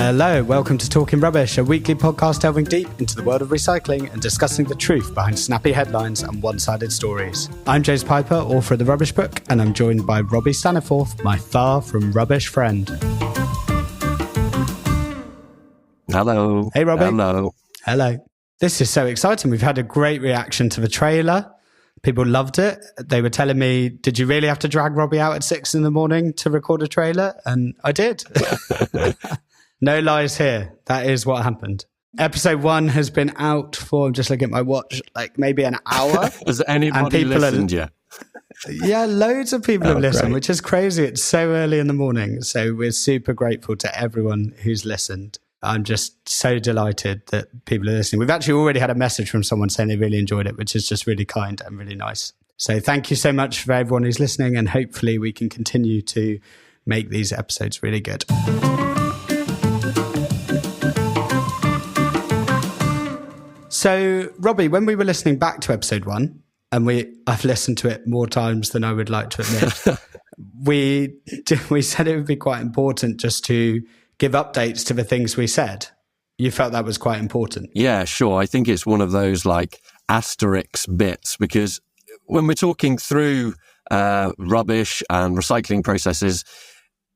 Hello, welcome to Talking Rubbish, a weekly podcast delving deep into the world of recycling and discussing the truth behind snappy headlines and one-sided stories. I'm James Piper, author of The Rubbish Book, and I'm joined by Robbie Staniforth, my far from rubbish friend. Hello. Hey, Robbie. Hello. Hello. This is so exciting. We've had a great reaction to the trailer. People loved it. They were telling me, did you really have to drag Robbie out at 6 a.m. to record a trailer? And I did. No lies here. That is what happened. Episode 1 has been out for, I'm just looking at my watch, like maybe an hour. Has anybody listened yet? Yeah, loads of people have listened, great. which is crazy. It's so early in the morning. So we're super grateful to everyone who's listened. I'm just so delighted that people are listening. We've actually already had a message from someone saying they really enjoyed it, which is just really kind and really nice. So thank you so much for everyone who's listening, and hopefully we can continue to make these episodes really good. So, Robbie, when we were listening back to episode 1, and I've listened to it more times than I would like to admit, we said it would be quite important just to give updates to the things we said. You felt that was quite important. Yeah, sure. I think it's one of those like asterisk bits, because when we're talking through rubbish and recycling processes,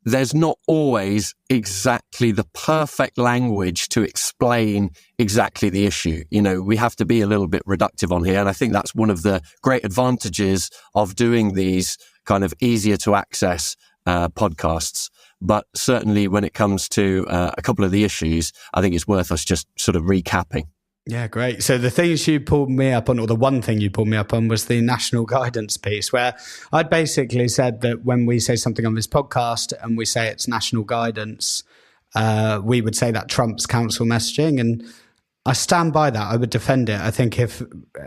there's not always exactly the perfect language to explain exactly the issue. You know, we have to be a little bit reductive on here. And I think that's one of the great advantages of doing these kind of easier to access podcasts. But certainly when it comes to a couple of the issues, I think it's worth us just sort of recapping. Yeah, great. So the things you pulled me up on, or the one thing you pulled me up on, was the national guidance piece, where I'd basically said that when we say something on this podcast and we say it's national guidance, we would say that trumps council messaging. And I stand by that. I would defend it. I think if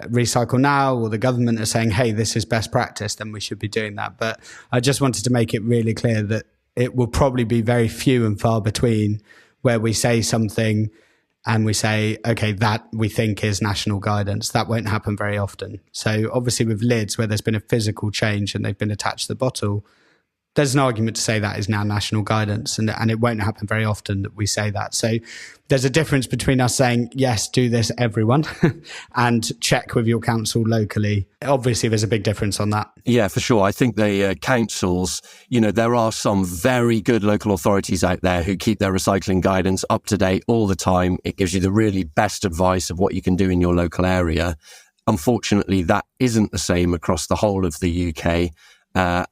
Recycle Now or the government are saying, hey, this is best practice, then we should be doing that. But I just wanted to make it really clear that it will probably be very few and far between where we say something and we say, okay, that we think is national guidance. That won't happen very often. So obviously with lids, where there's been a physical change and they've been attached to the bottle, there's an argument to say that is now national guidance, and it won't happen very often that we say that. So there's a difference between us saying, yes, do this, everyone, and check with your council locally. Obviously, there's a big difference on that. Yeah, for sure. I think the councils, you know, there are some very good local authorities out there who keep their recycling guidance up to date all the time. It gives you the really best advice of what you can do in your local area. Unfortunately, that isn't the same across the whole of the UK.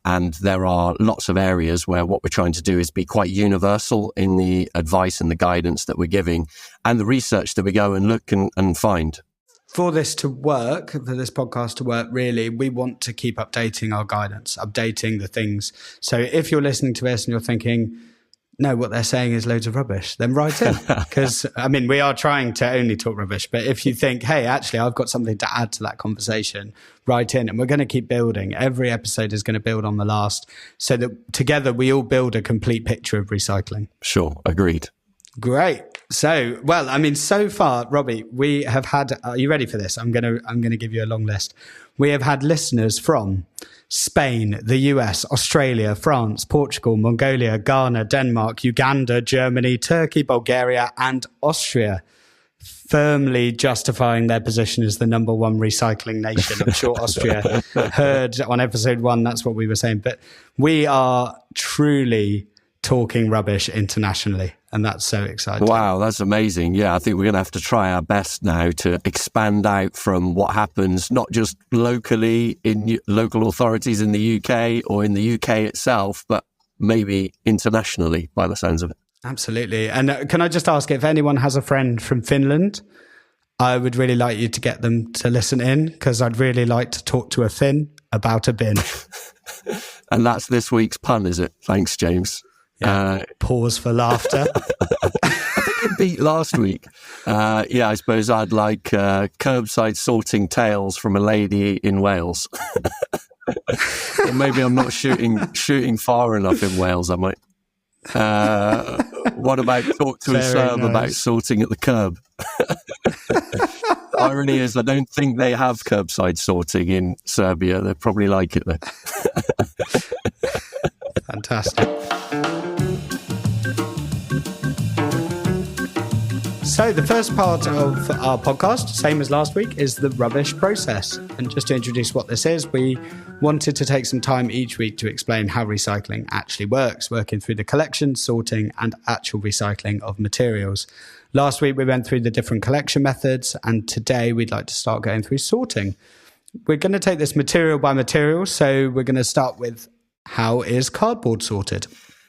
And there are lots of areas where what we're trying to do is be quite universal in the advice and the guidance that we're giving and the research that we go and look and find. For this to work, for this podcast to work, really, we want to keep updating our guidance, updating the things. So if you're listening to this and you're thinking, no, what they're saying is loads of rubbish, then write in. Because, I mean, we are trying to only talk rubbish. But if you think, hey, actually, I've got something to add to that conversation, write in. And we're going to keep building. Every episode is going to build on the last, so that together we all build a complete picture of recycling. Sure, agreed. Great. So, well, I mean, so far, Robbie, we have had, are you ready for this? I'm going to give you a long list. We have had listeners from Spain, the US, Australia, France, Portugal, Mongolia, Ghana, Denmark, Uganda, Germany, Turkey, Bulgaria, and Austria, firmly justifying their position as the number one recycling nation. I'm sure Austria heard on episode 1, that's what we were saying. But we are truly talking rubbish internationally, and that's so exciting. Wow, that's amazing. Yeah, I think we're going to have to try our best now to expand out from what happens, not just locally in local authorities in the UK or in the UK itself, but maybe internationally by the sounds of it. Absolutely. And can I just ask, if anyone has a friend from Finland, I would really like you to get them to listen in, because I'd really like to talk to a Finn about a bin. And that's this week's pun, is it? Thanks, James. Yeah. Pause for laughter. I think it beat last week. Yeah, I suppose I'd like curbside sorting tales from a lady in Wales. Or maybe I'm not shooting far enough in Wales, I might. What about talk to a Serb about sorting at the curb? Irony is, I don't think they have curbside sorting in Serbia. They probably like it though. Fantastic. So the first part of our podcast, same as last week, is the rubbish process. And just to introduce what this is, we wanted to take some time each week to explain how recycling actually works, working through the collection, sorting, and actual recycling of materials. Last week, we went through the different collection methods, and today we'd like to start going through sorting. We're going to take this material by material, so we're going to start with how is cardboard sorted?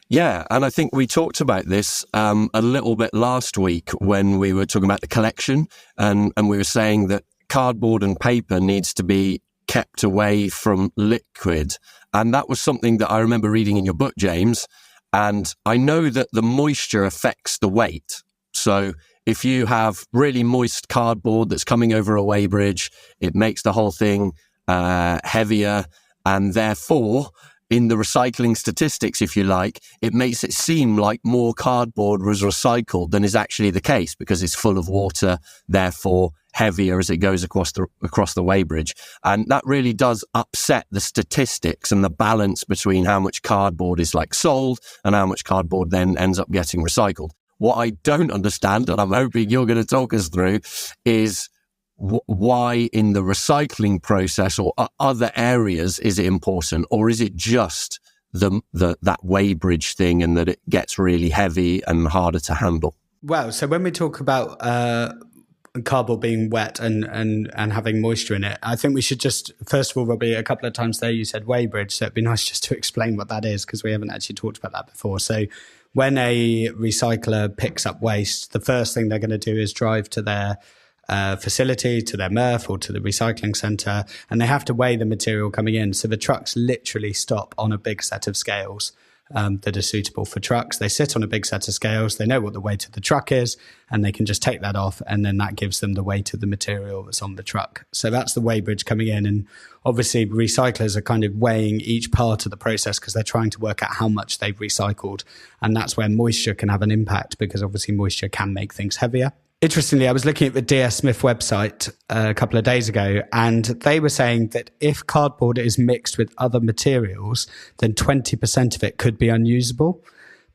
Yeah, and I think we talked about this a little bit last week when we were talking about the collection, and we were saying that cardboard and paper needs to be kept away from liquid. And that was something that I remember reading in your book, James. And I know that the moisture affects the weight. So if you have really moist cardboard that's coming over a weighbridge, it makes the whole thing heavier, and therefore in the recycling statistics, if you like, it makes it seem like more cardboard was recycled than is actually the case because it's full of water, therefore heavier as it goes across the weighbridge. And that really does upset the statistics and the balance between how much cardboard is like sold and how much cardboard then ends up getting recycled. What I don't understand, and I'm hoping you're going to talk us through, is why in the recycling process or other areas is it important, or is it just that weighbridge thing and that it gets really heavy and harder to handle? Well, so when we talk about cardboard being wet and having moisture in it, I think we should just, first of all, Robbie, a couple of times there you said weighbridge, so it'd be nice just to explain what that is because we haven't actually talked about that before. So when a recycler picks up waste, the first thing they're going to do is drive to their facility, to their MRF or to the recycling centre, and they have to weigh the material coming in. So the trucks literally stop on a big set of scales that are suitable for trucks. They sit on a big set of scales, they know what the weight of the truck is, and they can just take that off, and then that gives them the weight of the material that's on the truck. So that's the weighbridge coming in, and obviously recyclers are kind of weighing each part of the process because they're trying to work out how much they've recycled, and that's where moisture can have an impact because obviously moisture can make things heavier. Interestingly, I was looking at the DS Smith website a couple of days ago, and they were saying that if cardboard is mixed with other materials, then 20% of it could be unusable.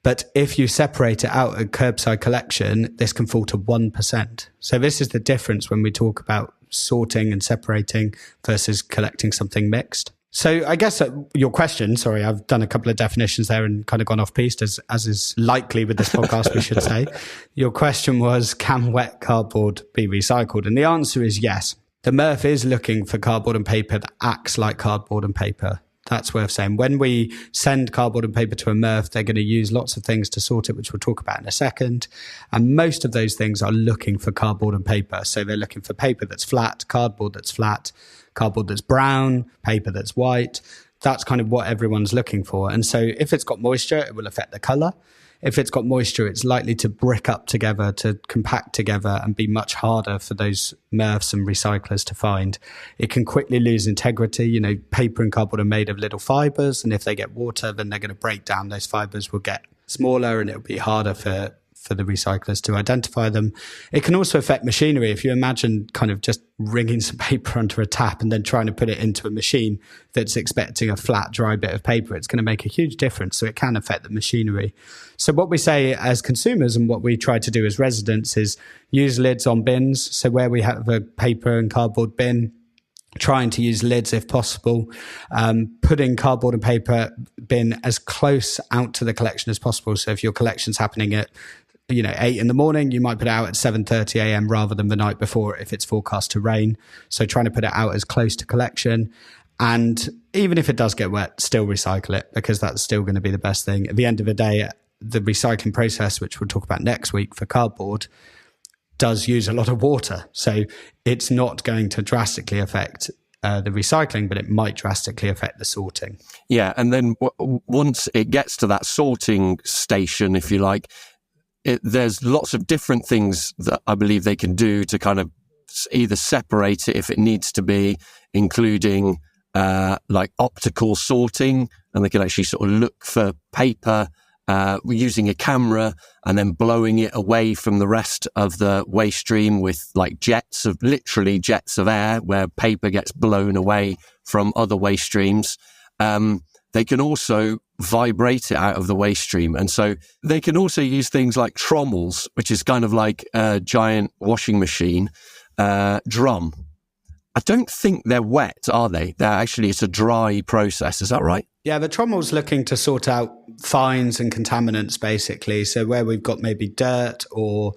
But if you separate it out at curbside collection, this can fall to 1%. So this is the difference when we talk about sorting and separating versus collecting something mixed. So I guess your question, sorry, I've done a couple of definitions there and kind of gone off piste, as is likely with this podcast, we should say. Your question was, can wet cardboard be recycled? And the answer is yes. The MRF is looking for cardboard and paper that acts like cardboard and paper. That's worth saying. When we send cardboard and paper to a MRF, they're going to use lots of things to sort it, which we'll talk about in a second. And most of those things are looking for cardboard and paper. So they're looking for paper that's flat, cardboard that's flat, cardboard that's brown, paper that's white. That's kind of what everyone's looking for. And so if it's got moisture, it will affect the color. If it's got moisture, it's likely to brick up together, to compact together and be much harder for those MRFs and recyclers to find. It can quickly lose integrity. You know, paper and cardboard are made of little fibers, and if they get water, then they're going to break down. Those fibers will get smaller and it'll be harder for the recyclers to identify them. It can also affect machinery. If you imagine kind of just wringing some paper under a tap and then trying to put it into a machine that's expecting a flat, dry bit of paper, it's going to make a huge difference. So it can affect the machinery. So what we say as consumers and what we try to do as residents is use lids on bins. So where we have a paper and cardboard bin, trying to use lids if possible, putting cardboard and paper bin as close out to the collection as possible. So if your collection's happening at 8 in the morning, you might put it out at 7:30 a.m. rather than the night before if it's forecast to rain. So trying to put it out as close to collection. And even if it does get wet, still recycle it because that's still going to be the best thing. At the end of the day, the recycling process, which we'll talk about next week for cardboard, does use a lot of water. So it's not going to drastically affect the recycling, but it might drastically affect the sorting. Yeah. And then once it gets to that sorting station, if you like, there's lots of different things that I believe they can do to kind of either separate it if it needs to be, including like optical sorting, and they can actually sort of look for paper using a camera and then blowing it away from the rest of the waste stream with like jets of air where paper gets blown away from other waste streams. They can also vibrate it out of the waste stream. And so they can also use things like trommels, which is kind of like a giant washing machine drum. I don't think they're wet, are they? It's a dry process. Is that right? Yeah, the trommel's looking to sort out fines and contaminants, basically. So where we've got maybe dirt or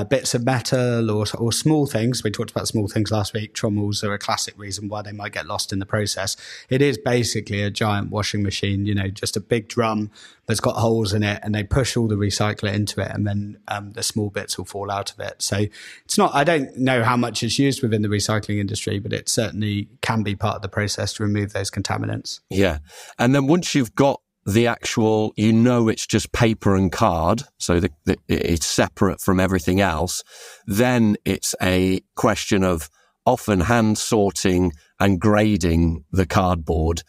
bits of metal or small things, we talked about small things last week. Trommels are a classic reason why they might get lost in the process. It is basically a giant washing machine, just a big drum that's got holes in it, and they push all the recycler into it, and then the small bits will fall out of it. So it's not, I don't know how much it's used within the recycling industry, but it certainly can be part of the process to remove those contaminants. Yeah. And then once you've got the actual, it's just paper and card, so it's separate from everything else, then it's a question of often hand sorting and grading the cardboard,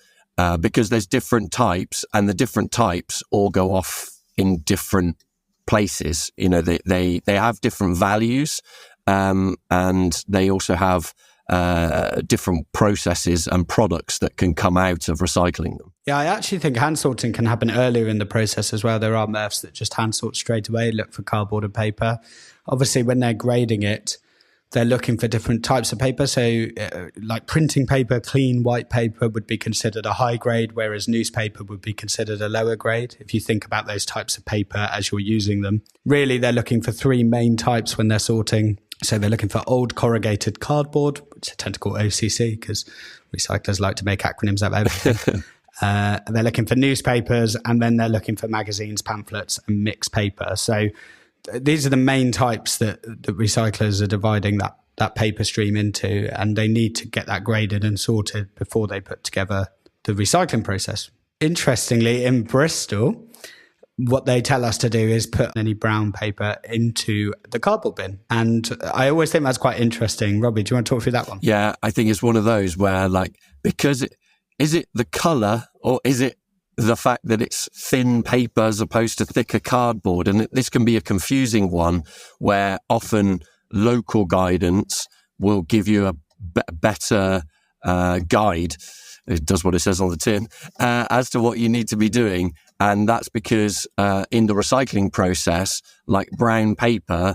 because there's different types, and the different types all go off in different places. They have different values, and they also have different processes and products that can come out of recycling them. Yeah, I actually think hand sorting can happen earlier in the process as well. There are MRFs that just hand sort straight away, look for cardboard and paper. Obviously, when they're grading it, they're looking for different types of paper. So like printing paper, clean white paper would be considered a high grade, whereas newspaper would be considered a lower grade. If you think about those types of paper as you're using them, really they're looking for three main types when they're sorting. So they're looking for old corrugated cardboard, which I tend to call OCC because recyclers like to make acronyms out of everything. They're looking for newspapers, and then they're looking for magazines, pamphlets, and mixed paper. So these are the main types that recyclers are dividing that paper stream into, and they need to get that graded and sorted before they put together the recycling process. Interestingly, in Bristol, what they tell us to do is put any brown paper into the cardboard bin. And I always think that's quite interesting. Robbie, do you want to talk through that one? Yeah, I think it's one of those where, is it the colour, or is it the fact that it's thin paper as opposed to thicker cardboard? And this can be a confusing one where often local guidance will give you a better guide. It does what it says on the tin, as to what you need to be doing. And that's because in the recycling process, like brown paper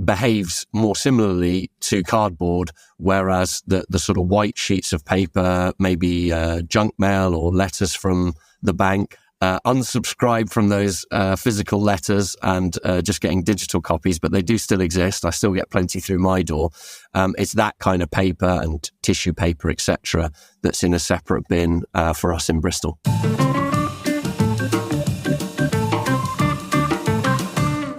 behaves more similarly to cardboard, whereas the sort of white sheets of paper, maybe junk mail or letters from the bank, unsubscribe from those physical letters and just getting digital copies, but they do still exist. I still get plenty through my door. It's that kind of paper and tissue paper, etc., that's in a separate bin for us in Bristol.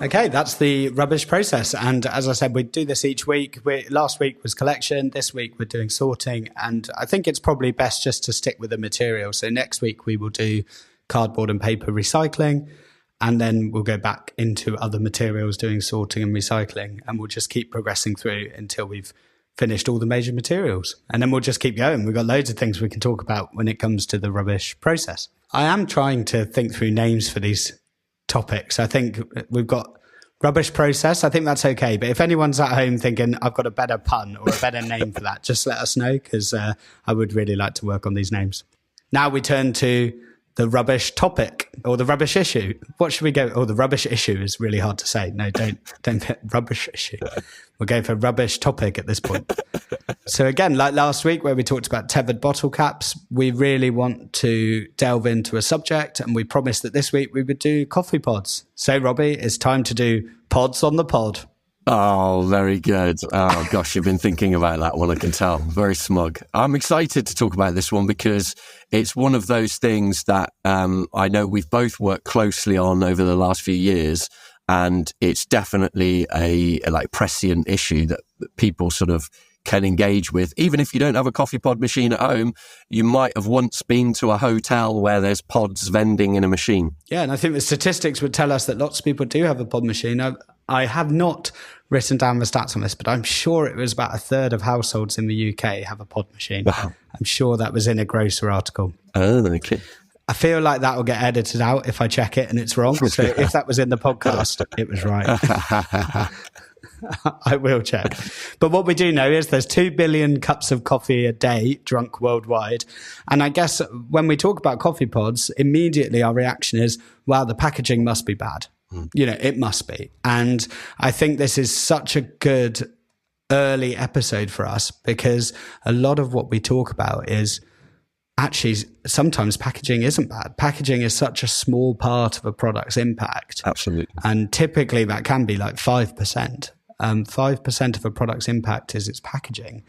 Okay, that's the rubbish process. And as I said, we do this each week. Last week was collection. This week we're doing sorting. And I think it's probably best just to stick with the material. So next week we will do cardboard and paper recycling. And then we'll go back into other materials doing sorting and recycling. And we'll just keep progressing through until we've finished all the major materials. And then we'll just keep going. We've got loads of things we can talk about when it comes to the rubbish process. I am trying to think through names for these topics. I think we've got rubbish process. I think that's okay. But if anyone's at home thinking, I've got a better pun or a better name for that, just let us know, because I would really like to work on these names. Now we turn to the rubbish topic or the rubbish issue. What should we go? Oh, the rubbish issue is really hard to say. No, don't put rubbish issue. We're going for rubbish topic at this point. So again, like last week where we talked about tethered bottle caps, we really want to delve into a subject, and we promised that this week we would do coffee pods. So Robbie, it's time to do pods on the pod. Oh, very good. Oh, gosh, you've been thinking about that one, I can tell. Very smug. I'm excited to talk about this one because it's one of those things that I know we've both worked closely on over the last few years, and it's definitely a prescient issue that people sort of can engage with. Even if you don't have a coffee pod machine at home, you might have once been to a hotel where there's pods vending in a machine. Yeah, and I think the statistics would tell us that lots of people do have a pod machine. I have not written down the stats on this, but I'm sure it was about a third of households in the UK have a pod machine. Wow. I'm sure that was in a Grocer article. Oh, okay. I feel like that will get edited out if I check it and it's wrong. So if that was in the podcast, it was right. I will check. But what we do know is there's 2 billion cups of coffee a day drunk worldwide. And I guess when we talk about coffee pods, immediately our reaction is, wow, the packaging must be bad. It must be. And I think this is such a good early episode for us, because a lot of what we talk about is actually sometimes packaging isn't bad. Packaging is such a small part of a product's impact. Absolutely. And typically that can be like 5%. 5% of a product's impact is its packaging.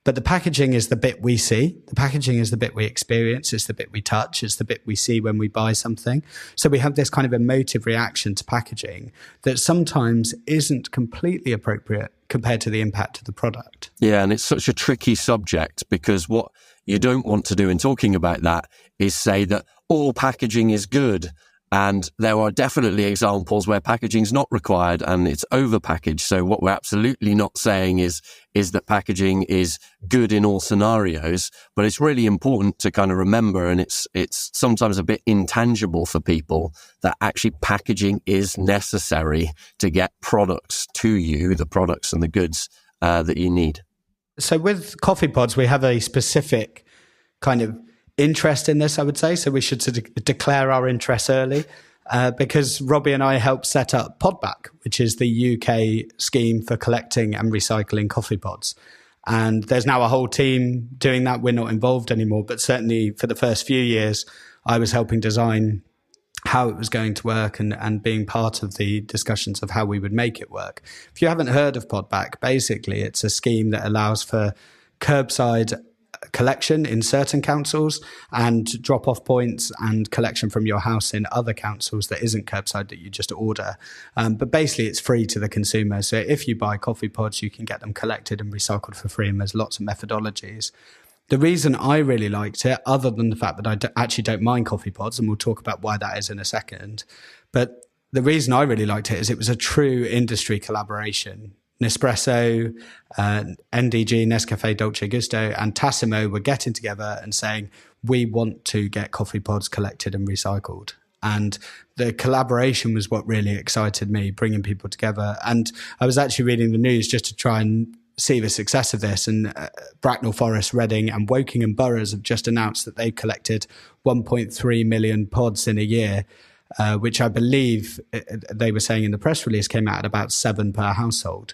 But the packaging is the bit we see. The packaging is the bit we experience. It's the bit we touch. It's the bit we see when we buy something. So we have this kind of emotive reaction to packaging that sometimes isn't completely appropriate compared to the impact of the product. Yeah, and it's such a tricky subject, because what you don't want to do in talking about that is say that all packaging is good. And there are definitely examples where packaging is not required and it's overpackaged. So what we're absolutely not saying is that packaging is good in all scenarios, but it's really important to kind of remember, and it's sometimes a bit intangible for people, that actually packaging is necessary to get products to you, the products and the goods that you need. So with coffee pods, we have a specific kind of interest in this, I would say. So we should sort of declare our interest early, because Robbie and I helped set up Podbback, which is the UK scheme for collecting and recycling coffee pods. And there's now a whole team doing that. We're not involved anymore, but certainly for the first few years, I was helping design how it was going to work and being part of the discussions of how we would make it work. If you haven't heard of Podbback, basically it's a scheme that allows for curbside collection in certain councils and drop-off points and collection from your house in other councils that isn't curbside, that you just order. But basically it's free to the consumer. So if you buy coffee pods, you can get them collected and recycled for free, and there's lots of methodologies. The reason I really liked it, other than the fact that I actually don't mind coffee pods, and we'll talk about why that is in a second, but the reason I really liked it is it was a true industry collaboration. Nespresso, NDG, Nescafé Dolce Gusto, and Tassimo were getting together and saying, we want to get coffee pods collected and recycled. And the collaboration was what really excited me, bringing people together. And I was actually reading the news just to try and see the success of this. And Bracknell Forest, Reading and Wokingham boroughs have just announced that they collected 1.3 million pods in a year, which I believe they were saying in the press release came out at about 7 per household,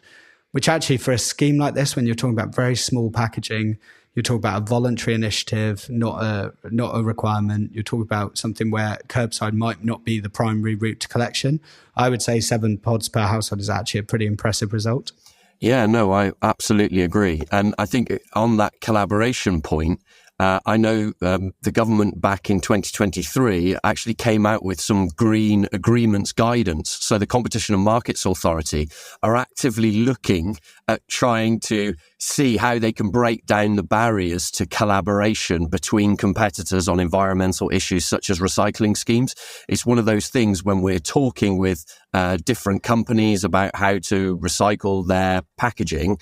which actually for a scheme like this, when you're talking about very small packaging, you're talking about a voluntary initiative, not a requirement. You're talking about something where curbside might not be the primary route to collection. I would say 7 pods per household is actually a pretty impressive result. Yeah, no, I absolutely agree. And I think on that collaboration point, I know the government back in 2023 actually came out with some green agreements guidance. So the Competition and Markets Authority are actively looking at trying to see how they can break down the barriers to collaboration between competitors on environmental issues such as recycling schemes. It's one of those things when we're talking with different companies about how to recycle their packaging,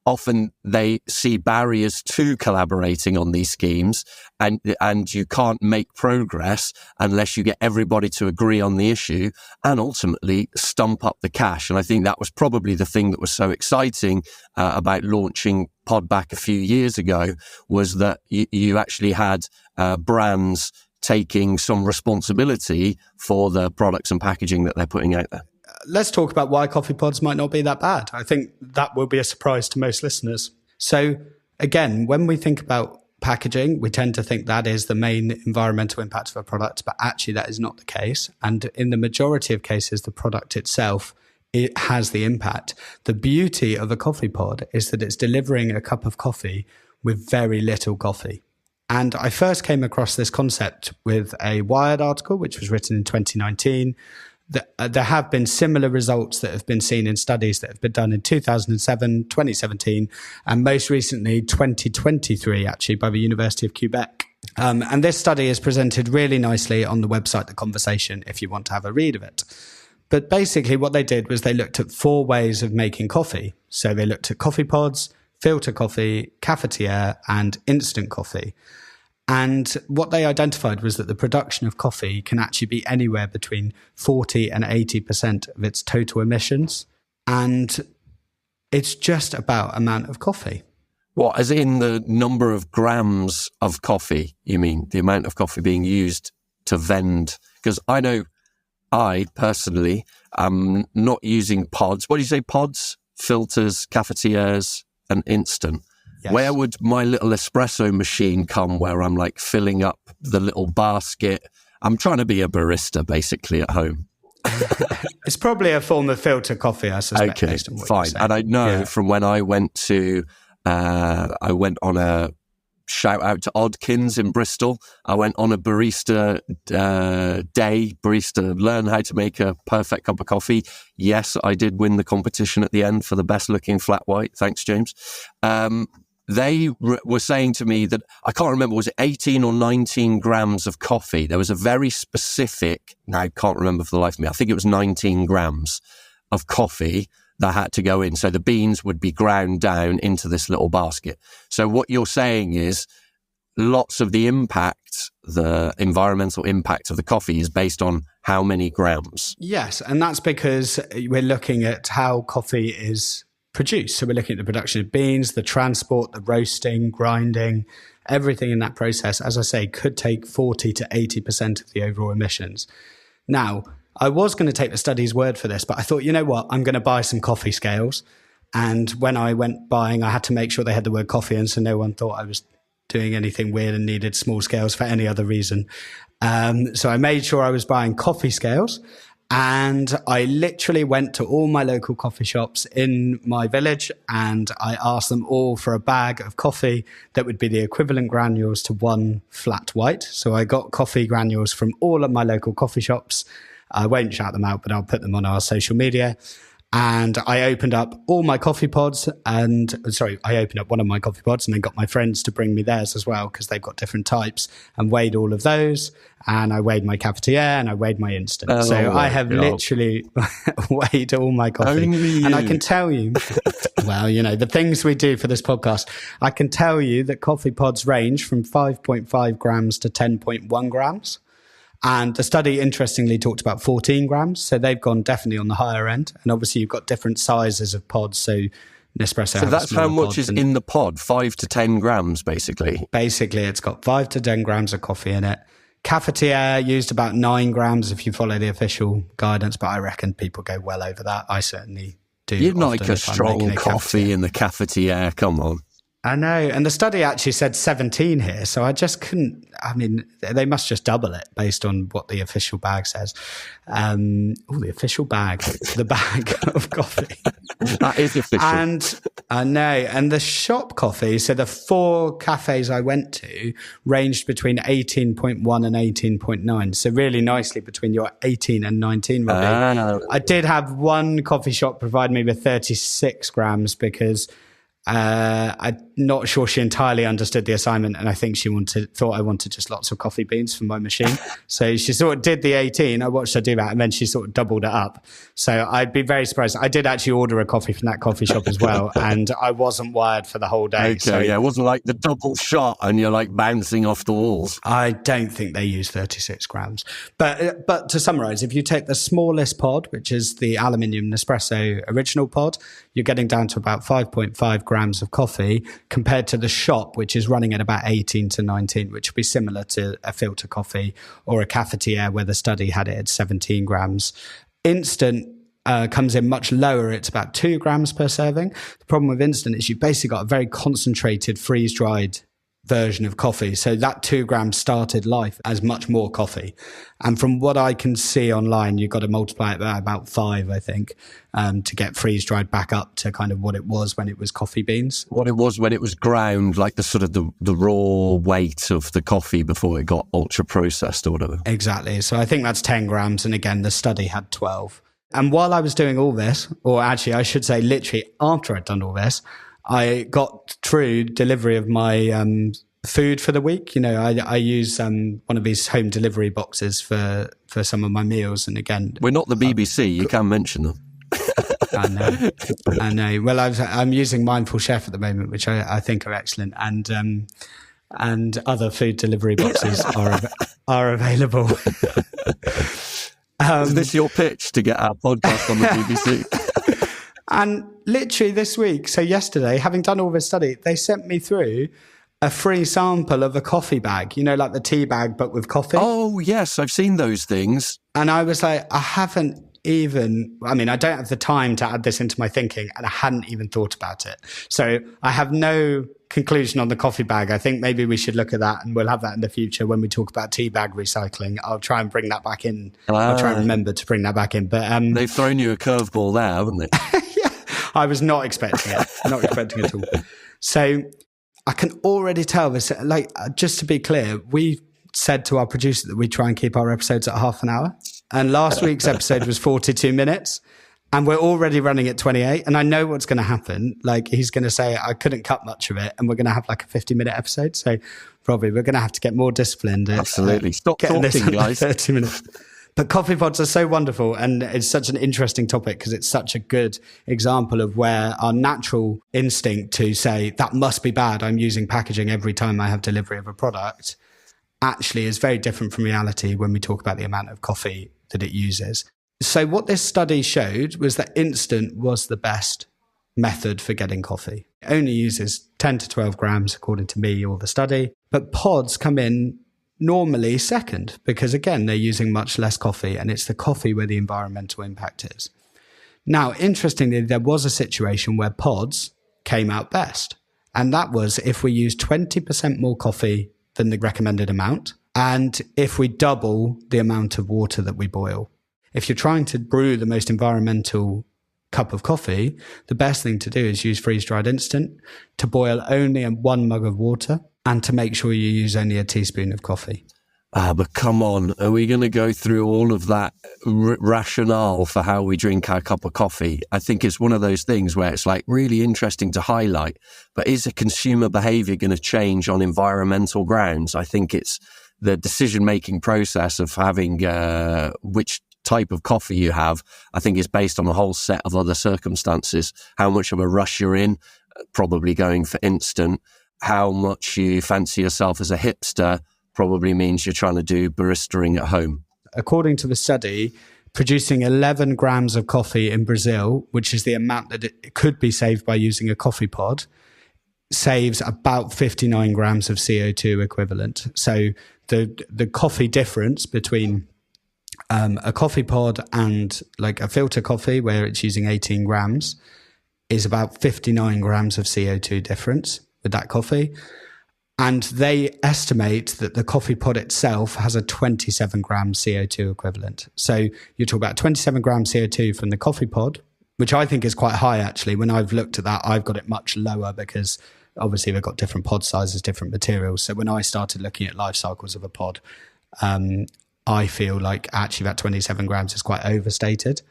often they see barriers to collaborating on these schemes, and you can't make progress unless you get everybody to agree on the issue and ultimately stump up the cash. And I think that was probably the thing that was so exciting about launching Podbback a few years ago, was that you actually had brands taking some responsibility for the products and packaging that they're putting out there. Let's talk about why coffee pods might not be that bad. I think that will be a surprise to most listeners. So again, when we think about packaging, we tend to think that is the main environmental impact of a product, but actually that is not the case. And in the majority of cases, the product itself, it has the impact. The beauty of a coffee pod is that it's delivering a cup of coffee with very little coffee. And I first came across this concept with a Wired article, which was written in 2019. There have been similar results that have been seen in studies that have been done in 2007, 2017, and most recently 2023, actually, by the University of Quebec. And this study is presented really nicely on the website, The Conversation, if you want to have a read of it. But basically what they did was they looked at 4 ways of making coffee. So they looked at coffee pods, filter coffee, cafetiere, and instant coffee. And what they identified was that the production of coffee can actually be anywhere between 40 and 80% of its total emissions. And it's just about amount of coffee. What, as in the number of grams of coffee, you mean? The amount of coffee being used to vend? Because I know I personally am not using pods. What do you say, pods? Filters, cafetières, and instant. Yes. Where would my little espresso machine come where I'm like filling up the little basket? I'm trying to be a barista basically at home. It's probably a form of filter coffee, I suspect. Okay, based on what fine. you're saying. And I know from when I went to, I went on a shout out to Odkins in Bristol. I went on a barista learn how to make a perfect cup of coffee. Yes, I did win the competition at the end for the best looking flat white. Thanks, James. They were saying to me that, I can't remember, was it 18 or 19 grams of coffee? There was a very specific, now I can't remember for the life of me, I think it was 19 grams of coffee that had to go in. So the beans would be ground down into this little basket. So what you're saying is lots of the impact, the environmental impact of the coffee is based on how many grams. Yes, and that's because we're looking at how coffee is produced. So we're looking at the production of beans, the transport, the roasting, grinding, everything in that process, as I say, could take 40 to 80% of the overall emissions. Now, I was going to take the study's word for this, but I thought, you know what, I'm going to buy some coffee scales. And when I went buying, I had to make sure they had the word coffee in, so no one thought I was doing anything weird and needed small scales for any other reason. So I made sure I was buying coffee scales. And I literally went to all my local coffee shops in my village and I asked them all for a bag of coffee that would be the equivalent granules to one flat white. So I got coffee granules from all of my local coffee shops. I won't shout them out, but I'll put them on our social media. And I opened up all my coffee pods I opened up one of my coffee pods and then got my friends to bring me theirs as well because they've got different types and weighed all of those. And I weighed my cafetière and I weighed my instant. I have literally weighed all my coffee. And I can tell you, well, you know, the things we do for this podcast, I can tell you that coffee pods range from 5.5 grams to 10.1 grams. And the study, interestingly, talked about 14 grams. So they've gone definitely on the higher end. And obviously, you've got different sizes of pods. So Nespresso. So that's how much is in the pod, 5 to 10 grams, basically. Basically, it's got 5 to 10 grams of coffee in it. Cafetière used about 9 grams if you follow the official guidance, but I reckon people go well over that. I certainly do. You'd like a strong coffee in the cafetière, come on. I know. And the study actually said 17 here. So I just couldn't, I mean, they must just double it based on what the official bag says. The official bag, the bag of coffee. That is official. And I know. And the shop coffee, so the 4 cafes I went to ranged between 18.1 and 18.9. So really nicely between your 18 and 19, Robbie. I did have one coffee shop provide me with 36 grams because I'm not sure she entirely understood the assignment, and I think she thought I wanted just lots of coffee beans from my machine. So she sort of did the 18. I watched her do that, and then she sort of doubled it up. So I'd be very surprised. I did actually order a coffee from that coffee shop as well, and I wasn't wired for the whole day. Okay, so yeah, it wasn't like the double shot, and you're like bouncing off the walls. I don't think they use 36 grams. But to summarize, if you take the smallest pod, which is the aluminium Nespresso original pod, you're getting down to about 5.5 grams of coffee compared to the shop, which is running at about 18 to 19, which would be similar to a filter coffee or a cafetière where the study had it at 17 grams. Instant comes in much lower. It's about 2 grams per serving. The problem with instant is you've basically got a very concentrated freeze-dried version of coffee. So that 2 grams started life as much more coffee. And from what I can see online, you've got to multiply it by about 5, I think, to get freeze-dried back up to kind of what it was when it was coffee beans. What it was when it was ground, like the sort of the raw weight of the coffee before it got ultra-processed or whatever. Exactly. So I think that's 10 grams. And again, the study had 12. And while I was doing all this, or actually I should say literally after I'd done all this, I got through delivery of my food for the week. You know, I use one of these home delivery boxes for some of my meals. And again, we're not the BBC. You can mention them. I know. Well, I'm using Mindful Chef at the moment, which I think are excellent, and other food delivery boxes are available. Is this your pitch to get our podcast on the BBC? And literally this week, so yesterday, having done all this study, they sent me through a free sample of a coffee bag, like the tea bag, but with coffee. Oh, yes, I've seen those things. And I was like, I don't have the time to add this into my thinking, and I hadn't even thought about it. So I have no conclusion on the coffee bag. I think maybe we should look at that, and we'll have that in the future when we talk about tea bag recycling. I'll try and bring that back in. I'll try and remember to bring that back in. But they've thrown you a curveball there, haven't they? Yeah, I was not expecting it. Not expecting it at all. So I can already tell this, just to be clear, we said to our producer that we try and keep our episodes at half an hour. And last week's episode was 42 minutes and we're already running at 28. And I know what's going to happen. He's going to say, I couldn't cut much of it. And we're going to have a 50-minute episode. So probably we're going to have to get more disciplined. Absolutely. Stop talking, guys. 30 minutes. But coffee pods are so wonderful, and it's such an interesting topic because it's such a good example of where our natural instinct to say, that must be bad, I'm using packaging every time I have delivery of a product, actually is very different from reality when we talk about the amount of coffee that it uses. So what this study showed was that instant was the best method for getting coffee. It only uses 10 to 12 grams, according to me or the study, but pods come in normally second because, again, they're using much less coffee, and it's the coffee where the environmental impact is. Now, interestingly, there was a situation where pods came out best, and that was if we use 20% more coffee than the recommended amount, and if we double the amount of water that we boil. If you're trying to brew the most environmental cup of coffee, the best thing to do is use freeze-dried instant, to boil only 1 mug of water, and to make sure you use only a teaspoon of coffee. But come on, are we going to go through all of that rationale for how we drink our cup of coffee? I think it's one of those things where it's really interesting to highlight, but is a consumer behavior going to change on environmental grounds? I think it's the decision-making process of having which type of coffee you have, I think is based on a whole set of other circumstances. How much of a rush you're in, probably going for instant. How much you fancy yourself as a hipster probably means you're trying to do baristering at home. According to the study, producing 11 grams of coffee in Brazil, which is the amount that it could be saved by using a coffee pod, saves about 59 grams of CO2 equivalent. So the coffee difference between a coffee pod and a filter coffee where it's using 18 grams is about 59 grams of CO2 difference with that coffee. And they estimate that the coffee pod itself has a 27 gram CO2 equivalent. So you talk about 27 gram CO2 from the coffee pod, which I think is quite high actually. When I've looked at that, I've got it much lower because obviously they've got different pod sizes, different materials. So when I started looking at life cycles of a pod, I feel like actually that 27 grams is quite overstated.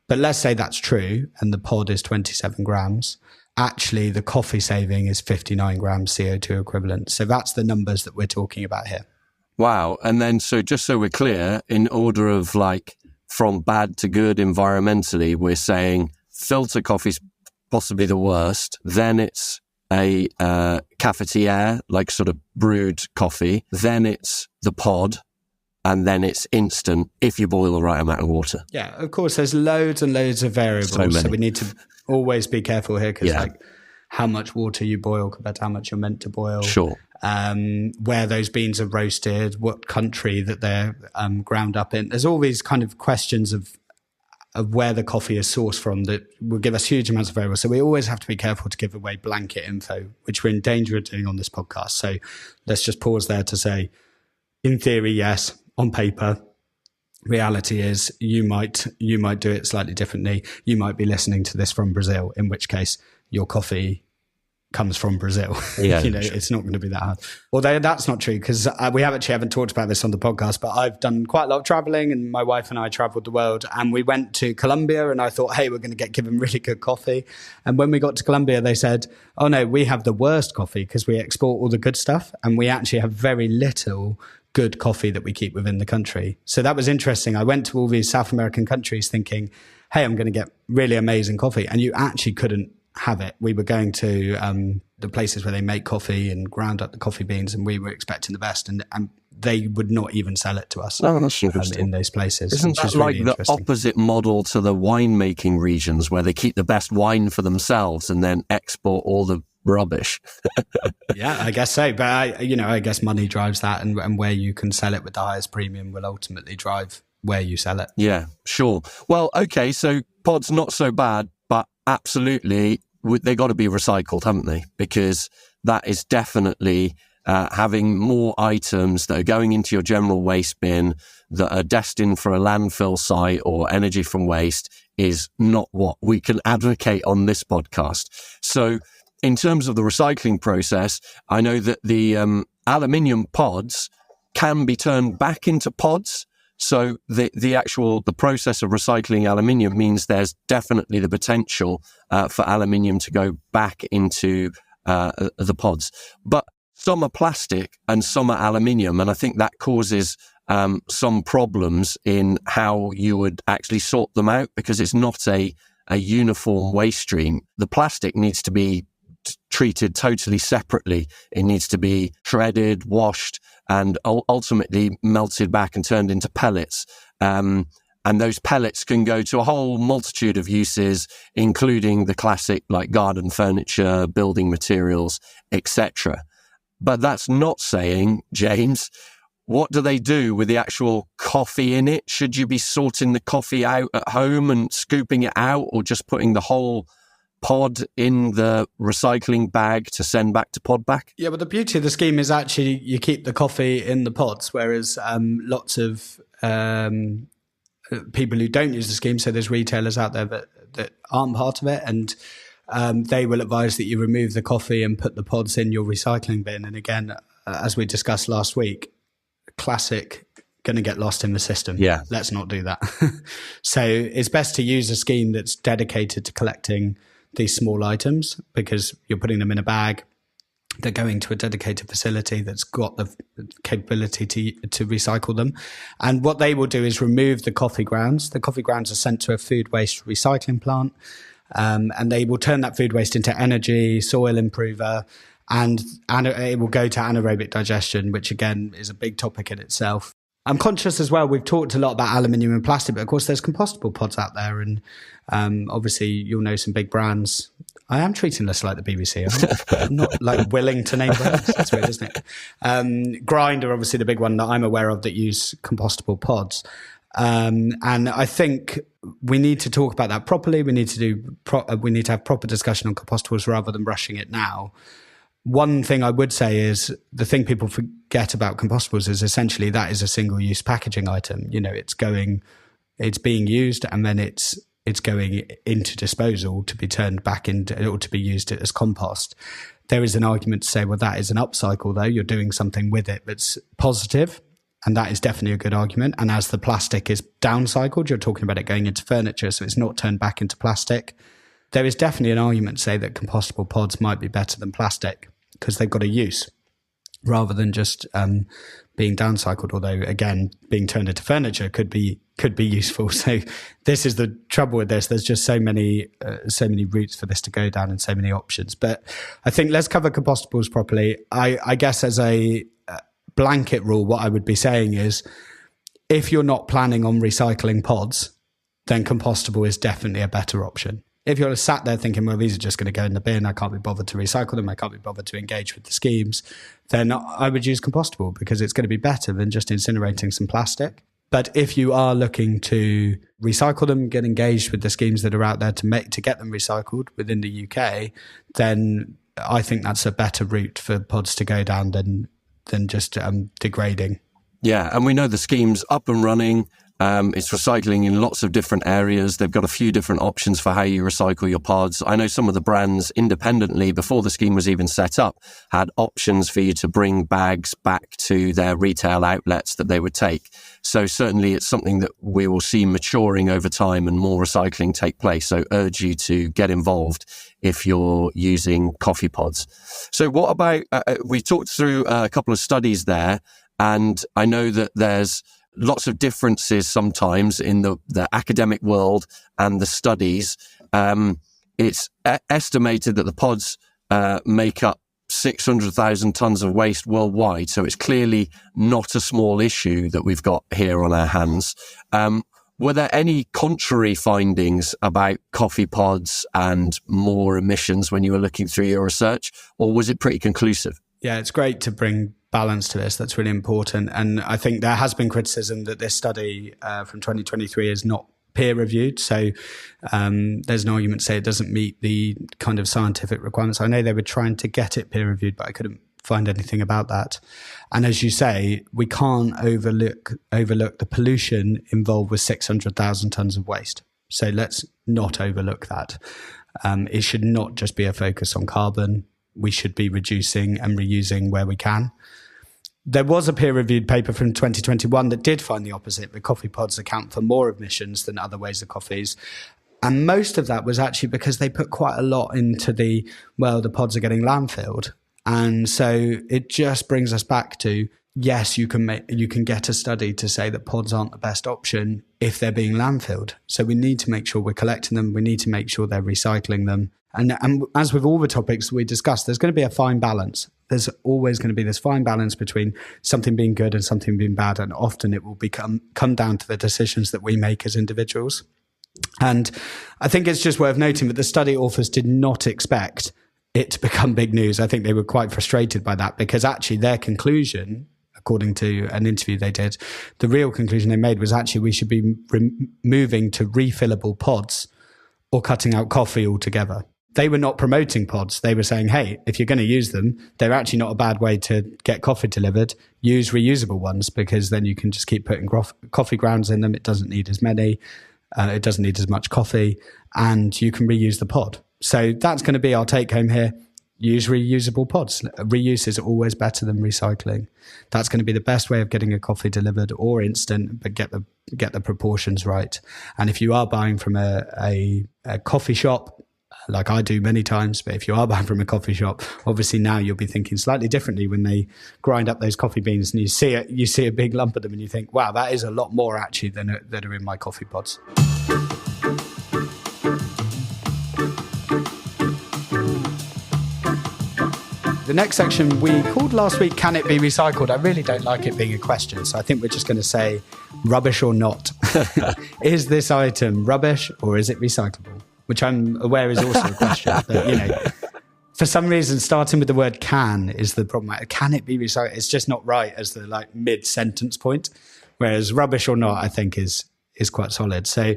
But let's say that's true and the pod is 27 grams. Actually, the coffee saving is 59 grams CO2 equivalent. So that's the numbers that we're talking about here. Wow. And then, so just so we're clear, in order of from bad to good environmentally, we're saying filter coffee's possibly the worst. Then it's a cafetiere, sort of brewed coffee. Then it's the pod. And then it's instant if you boil the right amount of water. Yeah, of course, there's loads and loads of variables. So we need to always be careful here because how much water you boil compared to how much you're meant to boil. Sure. Where those beans are roasted, what country that they're ground up in. There's all these kind of questions of where the coffee is sourced from that will give us huge amounts of variables. So we always have to be careful to give away blanket info, which we're in danger of doing on this podcast. So let's just pause there to say, in theory, yes. On paper, reality is you might do it slightly differently. You might be listening to this from Brazil, in which case your coffee comes from Brazil. Yeah, It's not going to be that hard. Although that's not true because we haven't talked about this on the podcast, but I've done quite a lot of traveling and my wife and I traveled the world and we went to Colombia and I thought, hey, we're going to get given really good coffee. And when we got to Colombia, they said, oh no, we have the worst coffee because we export all the good stuff and we actually have very little good coffee that we keep within the country. So that was interesting. I went to all these South American countries thinking, hey, I'm going to get really amazing coffee. And you actually couldn't have it. We were going to the places where they make coffee and ground up the coffee beans and we were expecting the best. And they would not even sell it to us That's interesting. in those places. Isn't that like the opposite model to the winemaking regions where they keep the best wine for themselves and then export all the rubbish? Yeah, I guess so. But I guess money drives that, and where you can sell it with the highest premium will ultimately drive where you sell it. Yeah, sure. Well, okay, so pods not so bad, but absolutely they got to be recycled, haven't they? Because that is definitely having more items that are going into your general waste bin that are destined for a landfill site or energy from waste is not what we can advocate on this podcast. So in terms of the recycling process, I know that the aluminium pods can be turned back into pods. So the process of recycling aluminium means there's definitely the potential for aluminium to go back into the pods. But some are plastic and some are aluminium, and I think that causes some problems in how you would actually sort them out, because it's not a uniform waste stream. The plastic needs to be treated totally separately. It needs to be shredded, washed, and ultimately melted back and turned into pellets. And those pellets can go to a whole multitude of uses, including the classic like garden furniture, building materials, etc. But that's not saying, James, what do they do with the actual coffee in it? Should you be sorting the coffee out at home and scooping it out, or just putting the whole pod in the recycling bag to send back to Podbback? Yeah, but the beauty of the scheme is actually you keep the coffee in the pods, whereas lots of people who don't use the scheme, so there's retailers out there that aren't part of it, and they will advise that you remove the coffee and put the pods in your recycling bin. And again, as we discussed last week, classic, going to get lost in the system. Yeah. Let's not do that. So it's best to use a scheme that's dedicated to collecting these small items, because you're putting them in a bag. They're going to a dedicated facility that's got the capability to recycle them. And what they will do is remove the coffee grounds. The coffee grounds are sent to a food waste recycling plant, and they will turn that food waste into energy, soil improver, and it will go to anaerobic digestion, which again is a big topic in itself. I'm conscious as well, we've talked a lot about aluminium and plastic, but of course there's compostable pods out there, and obviously you'll know some big brands. I am treating this like the BBC. I'm not like willing to name brands. That's weird, isn't it? Grind are obviously the big one that I'm aware of that use compostable pods. And I think we need to talk about that properly. We need to have proper discussion on compostables rather than rushing it now. One thing I would say is the thing people forget about compostables is essentially that is a single-use packaging item. You know, it's being used, and then it's going into disposal to be turned back into, or to be used as compost. There is an argument to say, well, that is an upcycle, though. You're doing something with it that's positive, and that is definitely a good argument. And as the plastic is downcycled, you're talking about it going into furniture, so it's not turned back into plastic. There is definitely an argument to say that compostable pods might be better than plastic because they've got a use rather than just being downcycled. Although again, being turned into furniture could be useful. So this is the trouble with this. There's just so many routes for this to go down and so many options. But I think let's cover compostables properly. I guess as a blanket rule, what I would be saying is if you're not planning on recycling pods, then compostable is definitely a better option. If you're sat there thinking, well, these are just going to go in the bin, I can't be bothered to recycle them, I can't be bothered to engage with the schemes, then I would use compostable because it's going to be better than just incinerating some plastic. But if you are looking to recycle them, get engaged with the schemes that are out there to get them recycled within the UK, then I think that's a better route for pods to go down than just degrading. Yeah, and we know the scheme's up and running. It's recycling in lots of different areas. They've got a few different options for how you recycle your pods. I know some of the brands independently, before the scheme was even set up, had options for you to bring bags back to their retail outlets that they would take. So certainly it's something that we will see maturing over time and more recycling take place. So urge you to get involved if you're using coffee pods. So what about, we talked through a couple of studies there, and I know that there's lots of differences sometimes in the academic world and the studies. It's estimated that the pods make up 600,000 tons of waste worldwide. So it's clearly not a small issue that we've got here on our hands. Were there any contrary findings about coffee pods and more emissions when you were looking through your research, or was it pretty conclusive? Yeah, it's great to bring balance to this. That's really important. And I think there has been criticism that this study from 2023 is not peer reviewed. So there's an argument to say it doesn't meet the kind of scientific requirements. I know they were trying to get it peer reviewed, but I couldn't find anything about that. And as you say, we can't overlook the pollution involved with 600,000 tons of waste. So let's not overlook that. It should not just be a focus on carbon. We should be reducing and reusing where we can. There was a peer-reviewed paper from 2021 that did find the opposite. The coffee pods account for more emissions than other ways of coffees. And most of that was actually because they put quite a lot into the pods are getting landfilled. And so it just brings us back to, yes, you can get a study to say that pods aren't the best option if they're being landfilled. So we need to make sure we're collecting them. We need to make sure they're recycling them. And as with all the topics we discussed, there's going to be a fine balance. There's always going to be this fine balance between something being good and something being bad. And often it will come down to the decisions that we make as individuals. And I think it's just worth noting that the study authors did not expect it to become big news. I think they were quite frustrated by that, because actually their conclusion, according to an interview they did, the real conclusion they made was actually we should be moving to refillable pods or cutting out coffee altogether. They were not promoting pods. They were saying, hey, if you're going to use them, they're actually not a bad way to get coffee delivered. Use reusable ones, because then you can just keep putting coffee grounds in them. It doesn't need as many. It doesn't need as much coffee, and you can reuse the pod. So that's going to be our take home here. Use reusable pods. Reuse is always better than recycling. That's going to be the best way of getting a coffee delivered or instant, but get the proportions right. And if you are buying from a coffee shop, like I do many times, but if you are buying from a coffee shop, obviously now you'll be thinking slightly differently when they grind up those coffee beans and you see a big lump of them and you think, wow, that is a lot more actually than are in my coffee pods. The next section we called last week, Can It Be Recycled? I really don't like it being a question, so I think we're just going to say rubbish or not. Is this item rubbish or is it recyclable? Which I'm aware is also a question, but for some reason, starting with the word can is the problem. Can it be recycled? It's just not right as the mid-sentence point, whereas rubbish or not, I think is quite solid. So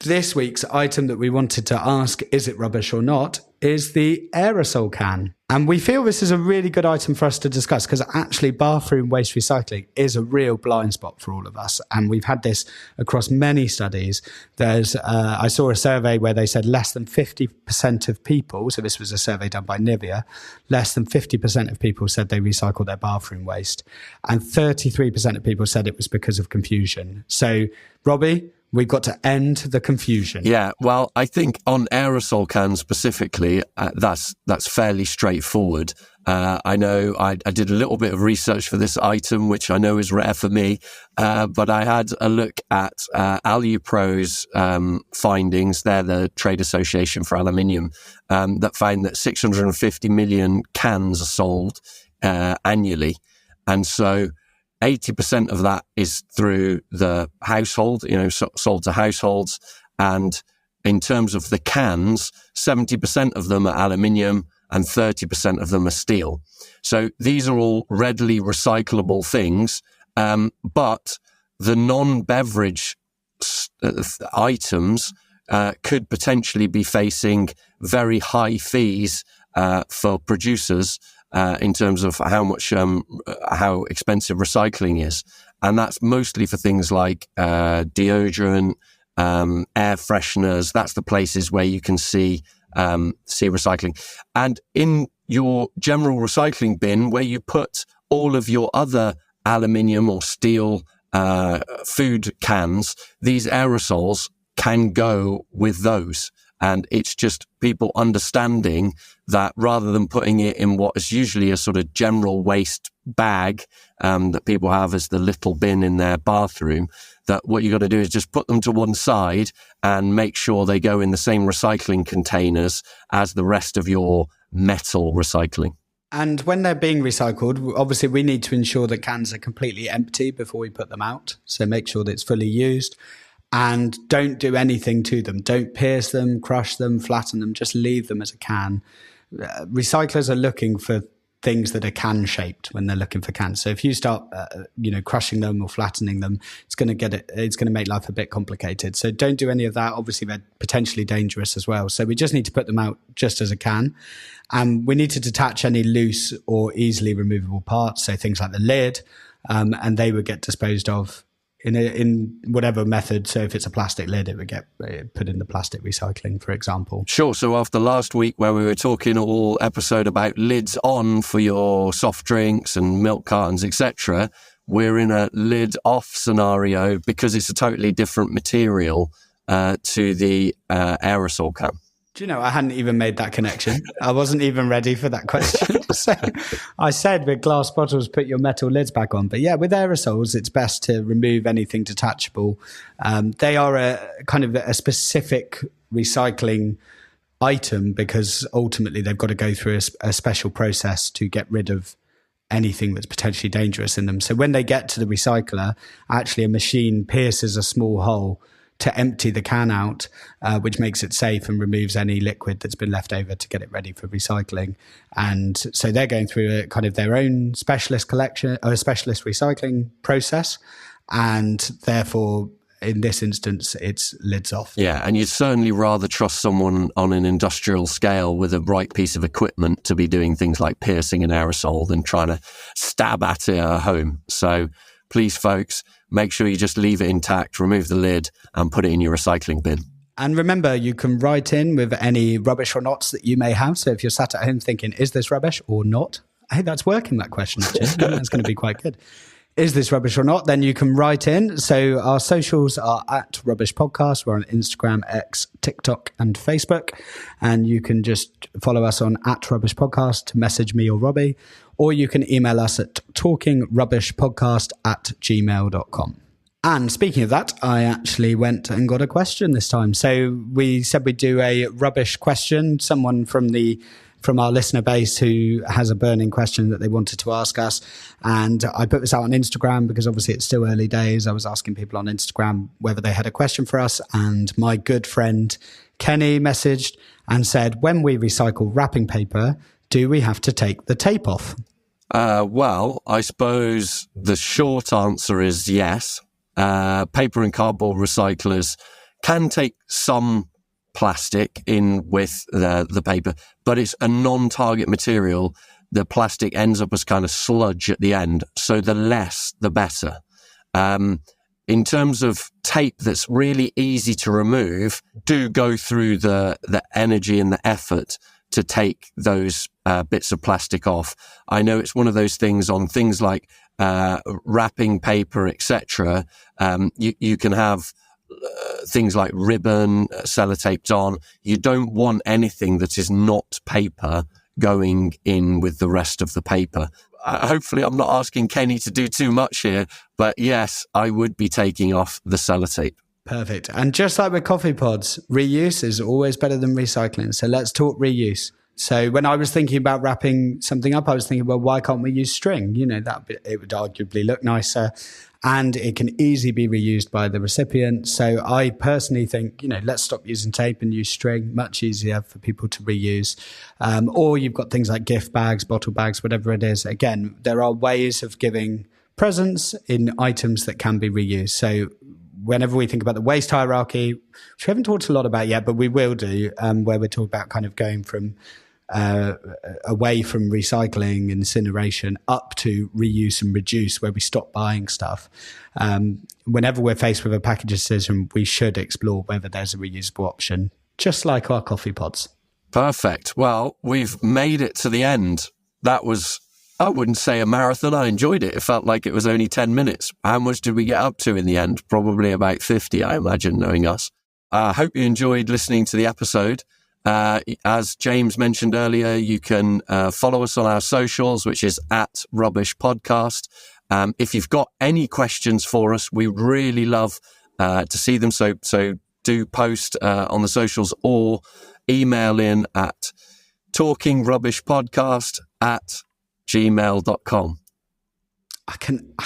this week's item that we wanted to ask, is it rubbish or not, is the aerosol can. And we feel this is a really good item for us to discuss, because actually bathroom waste recycling is a real blind spot for all of us. And we've had this across many studies. I saw a survey where they said less than 50% of people, so this was a survey done by Nivea, less than 50% of people said they recycled their bathroom waste. And 33% of people said it was because of confusion. So, Robbie, we've got to end the confusion. Yeah, well, I think on aerosol cans specifically, that's fairly straightforward. I know I did a little bit of research for this item, which I know is rare for me, but I had a look at Alupro's findings. They're the trade association for aluminium, that found that 650 million cans are sold annually. And so 80% of that is through the household, sold to households. And in terms of the cans, 70% of them are aluminium and 30% of them are steel. So these are all readily recyclable things. But the non-beverage items could potentially be facing very high fees for producers in terms of how expensive recycling is. And that's mostly for things like deodorant, air fresheners. That's the places where you can see recycling. And in your general recycling bin, where you put all of your other aluminium or steel food cans, these aerosols can go with those. And it's just people understanding that rather than putting it in what is usually a sort of general waste bag that people have as the little bin in their bathroom, that what you got to do is just put them to one side and make sure they go in the same recycling containers as the rest of your metal recycling. And when they're being recycled, obviously we need to ensure that cans are completely empty before we put them out. So make sure that it's fully used and don't do anything to them. Don't pierce them, crush them, flatten them, just leave them as a can. Recyclers are looking for things that are can shaped when they're looking for cans. So if you start, crushing them or flattening them, it's going to make life a bit complicated. So don't do any of that. Obviously, they're potentially dangerous as well. So we just need to put them out just as a can. And we need to detach any loose or easily removable parts. So things like the lid, and they would get disposed of in whatever method. So if it's a plastic lid, it would get put in the plastic recycling, for example. Sure. So after last week where we were talking all episode about lids on for your soft drinks and milk cartons, etc., we're in a lid off scenario because it's a totally different material to the aerosol can. Do you know, I hadn't even made that connection. I wasn't even ready for that question. So I said with glass bottles, put your metal lids back on. But yeah, with aerosols, it's best to remove anything detachable. They are a kind of a specific recycling item because ultimately they've got to go through a special process to get rid of anything that's potentially dangerous in them. So when they get to the recycler, actually a machine pierces a small hole to empty the can out, which makes it safe and removes any liquid that's been left over to get it ready for recycling. And so they're going through a kind of their own specialist collection or a specialist recycling process. And therefore, in this instance, it's lids off. Yeah, and you'd certainly rather trust someone on an industrial scale with a right piece of equipment to be doing things like piercing an aerosol than trying to stab at it at home. So please, folks, make sure you just leave it intact, remove the lid and put it in your recycling bin. And remember, you can write in with any rubbish or nots that you may have. So if you're sat at home thinking, is this rubbish or not? Hey, that's working, that question, actually. That's going to be quite good. Is this rubbish or not? Then you can write in. So our socials are at Rubbish Podcast. We're on Instagram, X, TikTok and Facebook. And you can just follow us on at Rubbish Podcast to message me or Robbie. Or you can email us at talkingrubbishpodcast@gmail.com. And speaking of that, I actually went and got a question this time. So we said we'd do a rubbish question. Someone from our listener base who has a burning question that they wanted to ask us. And I put this out on Instagram because obviously it's still early days. I was asking people on Instagram whether they had a question for us. And my good friend Kenny messaged and said, when we recycle wrapping paper, do we have to take the tape off? Well, I suppose the short answer is yes. Paper and cardboard recyclers can take some plastic in with the paper, but it's a non-target material. The plastic ends up as kind of sludge at the end, so the less, the better. In terms of tape that's really easy to remove, do go through the energy and the effort to take those bits of plastic off. I know it's one of those things on things like wrapping paper, etc. You can have things like ribbon, sellotaped on. You don't want anything that is not paper going in with the rest of the paper. Hopefully I'm not asking Kenny to do too much here, but yes, I would be taking off the sellotape. Perfect. And just like with coffee pods, reuse is always better than recycling. So let's talk reuse. So when I was thinking about wrapping something up, I was thinking, well, why can't we use string? You know, it would arguably look nicer and it can easily be reused by the recipient. So I personally think, let's stop using tape and use string. Much easier for people to reuse. Or you've got things like gift bags, bottle bags, whatever it is. Again, there are ways of giving presents in items that can be reused. So whenever we think about the waste hierarchy, which we haven't talked a lot about yet, but we will do, where we're talking about kind of going from away from recycling, incineration, up to reuse and reduce, where we stop buying stuff. Whenever we're faced with a package decision, we should explore whether there's a reusable option, just like our coffee pods. Perfect. Well, we've made it to the end. That was, I wouldn't say a marathon. I enjoyed it. It felt like it was only 10 minutes. How much did we get up to in the end? Probably about 50, I imagine, knowing us. I hope you enjoyed listening to the episode. As James mentioned earlier, you can follow us on our socials, which is at Rubbish Podcast. If you've got any questions for us, we would really love to see them. So do post on the socials or email in at talkingrubbishpodcast @gmail.com. I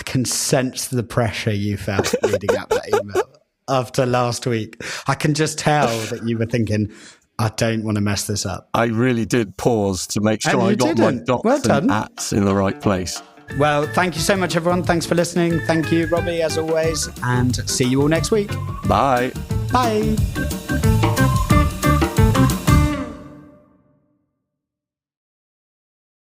can sense the pressure you felt reading out that email after last week. I can just tell that you were thinking, I don't want to mess this up. I really did pause to make sure I got my dots and ats in the right place. Well, thank you so much, everyone. Thanks for listening. Thank you, Robbie, as always. And see you all next week. Bye. Bye.